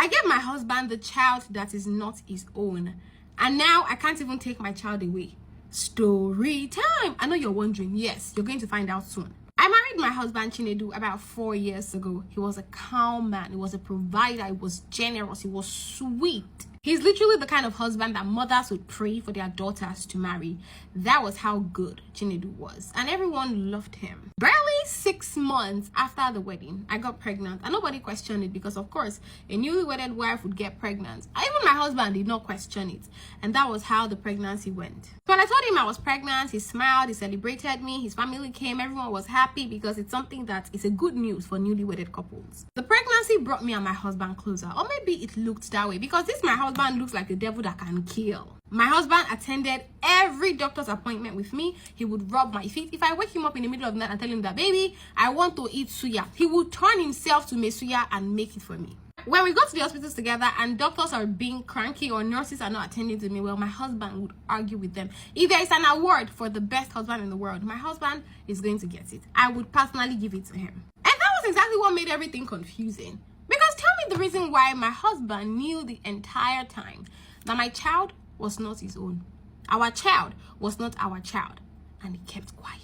I gave my husband the child that is not his own, and now I can't even take my child away. Story time. I know you're wondering. Yes, you're going to find out soon. I married my husband Chinedu about 4 years ago. He was a calm man. He was a provider. He was generous. He was sweet. He's literally the kind of husband that mothers would pray for their daughters to marry. That was how good Chinedu was. And everyone loved him. Barely 6 months after the wedding, I got pregnant. And nobody questioned it because, of course, a newly wedded wife would get pregnant. Even my husband did not question it. And that was how the pregnancy went. When I told him I was pregnant, he smiled, he celebrated me, his family came, everyone was happy because it's something that is a good news for newly wedded couples. The pregnancy brought me and my husband closer, or maybe it looked that way because this my husband looks like the devil that can kill. My husband attended every doctor's appointment with me. He would rub my feet. If I wake him up in the middle of the night and tell him that, baby, I want to eat suya, he would turn himself to suya and make it for me. When we go to the hospitals together and doctors are being cranky or nurses are not attending to me well, my husband would argue with them. If there is an award for the best husband in the world, my husband is going to get it. I would personally give it to him. And that was exactly what made everything confusing. Because tell me the reason why my husband knew the entire time that my child was not his own. Our child was not our child. And he kept quiet.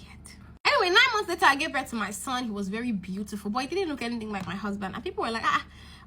Anyway, 9 months later, I gave birth to my son. He was very beautiful, but he didn't look anything like my husband. And people were like,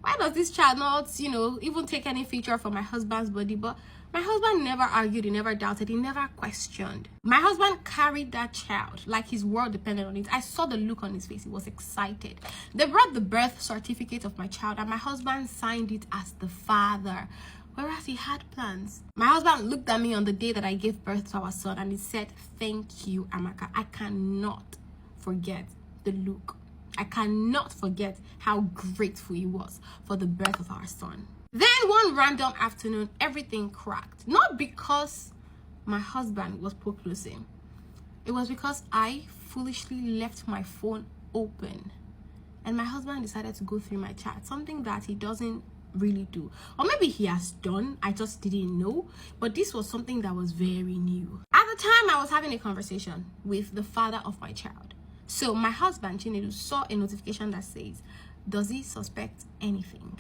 why does this child not, even take any feature from my husband's body? But my husband never argued, he never doubted, he never questioned. My husband carried that child like his world depended on it. I saw the look on his face. He was excited. They brought the birth certificate of my child and my husband signed it as the father, whereas he had plans. My husband looked at me on the day that I gave birth to our son and he said, "Thank you, Amaka. I cannot forget the look. I cannot forget how grateful he was for the birth of our son." Then one random afternoon, everything cracked. Not because my husband was proclosing. It was because I foolishly left my phone open. And my husband decided to go through my chat, something that he doesn't really do. Or maybe he has done, I just didn't know. But this was something that was very new. At the time, I was having a conversation with the father of my child. So my husband, Chinedu, saw a notification that says, "Does he suspect anything?"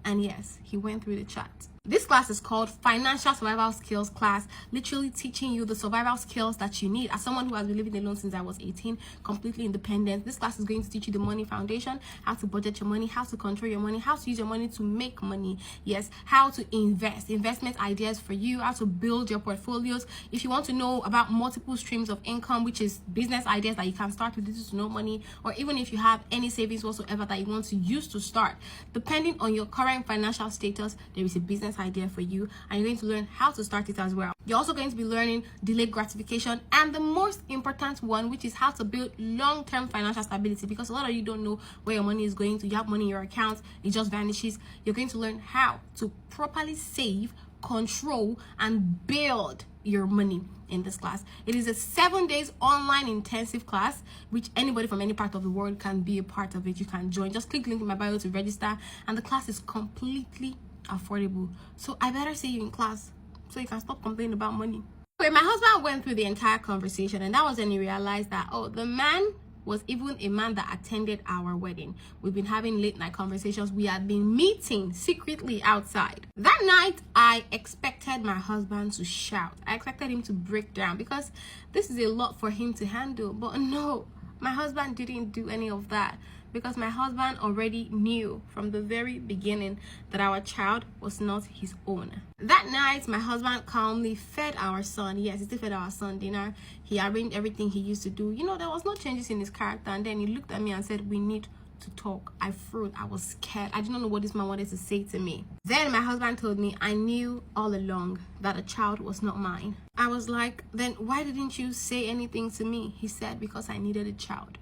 And yes, he went through the chat. This class is called Financial Survival Skills class, literally teaching you the survival skills that you need. As someone who has been living alone since I was 18, completely independent, this class is going to teach you the money foundation, how to budget your money, how to control your money, how to use your money to make money. Yes, how to invest, investment ideas for you, how to build your portfolios. If you want to know about multiple streams of income, which is business ideas that you can start with little to no money, or even if you have any savings whatsoever that you want to use to start, depending on your current financial status, there is a business idea for you and you're going to learn how to start it as well. You're also going to be learning delayed gratification and the most important one, which is how to build long-term financial stability, because a lot of you don't know where your money is going to. You have money in your account, it just vanishes. You're going to learn how to properly save, control, and build your money in this class. It is a 7 days online intensive class, which anybody from any part of the world can be a part of it. You can join. Just click link in my bio to register, and the class is completely affordable. So I better see you in class so you can stop complaining about money. Anyway, my husband went through the entire conversation, and that was when he realized that, oh, the man was even a man that attended our wedding. We've been having late night conversations. We had been meeting secretly outside. That night, I expected my husband to shout. I expected him to break down because this is a lot for him to handle. But no, my husband didn't do any of that, because my husband already knew from the very beginning that our child was not his own. That night, my husband calmly fed our son. Yes, he still fed our son dinner. He arranged everything he used to do. There was no changes in his character. And then he looked at me and said, "We need to talk." I froze. I was scared. I did not know what this man wanted to say to me. Then my husband told me, "I knew all along that a child was not mine." I was like, "Then why didn't you say anything to me?" He said, "Because I needed a child."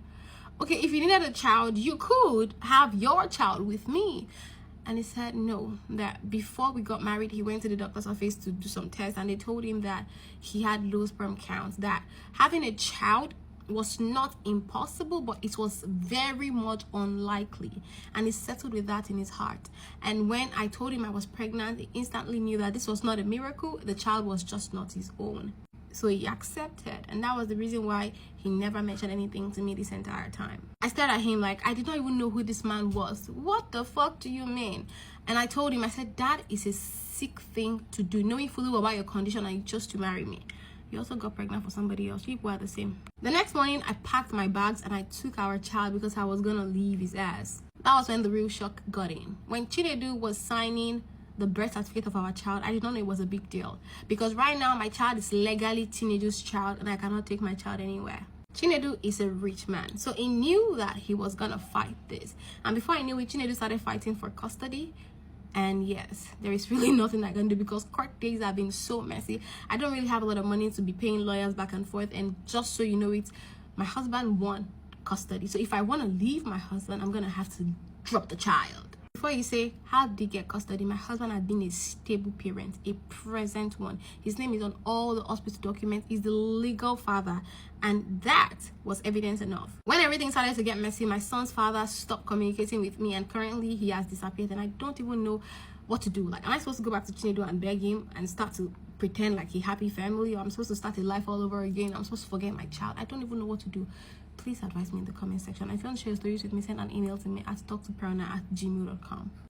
Okay, if you needed a child, you could have your child with me. And he said no, that before we got married, he went to the doctor's office to do some tests, and they told him that he had low sperm counts, that having a child was not impossible, but it was very much unlikely. And he settled with that in his heart. And when I told him I was pregnant, he instantly knew that this was not a miracle. The child was just not his own. So he accepted, and that was the reason why he never mentioned anything to me this entire time. I stared at him like I did not even know who this man was. What the fuck do you mean? And I told him, I said, that is a sick thing to do, knowing fully well about your condition and just to marry me. You also got pregnant for somebody else. People are the same. The next morning, I packed my bags and I took our child because I was gonna leave his ass. That was when the real shock got in. When Chinedu was signing the birth certificate of our child, I did not know it was a big deal, because right now my child is legally Chinedu's child and I cannot take my child anywhere. Chinedu is a rich man, so he knew that he was gonna fight this. And before I knew it, Chinedu started fighting for custody. And yes, there is really nothing I can do because court days have been so messy. I don't really have a lot of money to be paying lawyers back and forth. And just so you know it, my husband won custody. So if I want to leave my husband, I'm gonna have to drop the child. Before you say, how did he get custody? My husband had been a stable parent, a present one. His name is on all the hospital documents. He's the legal father, and that was evidence enough. When everything started to get messy, my son's father stopped communicating with me, and currently he has disappeared, and I don't even know what to do. Like, am I supposed to go back to Chinedu and beg him and start to pretend like a happy family, or I'm supposed to start a life all over again? I'm supposed to forget my child? I don't even know what to do. Please advise me in the comment section. If you want to share stories with me, send an email to me at talktoperna@gmail.com.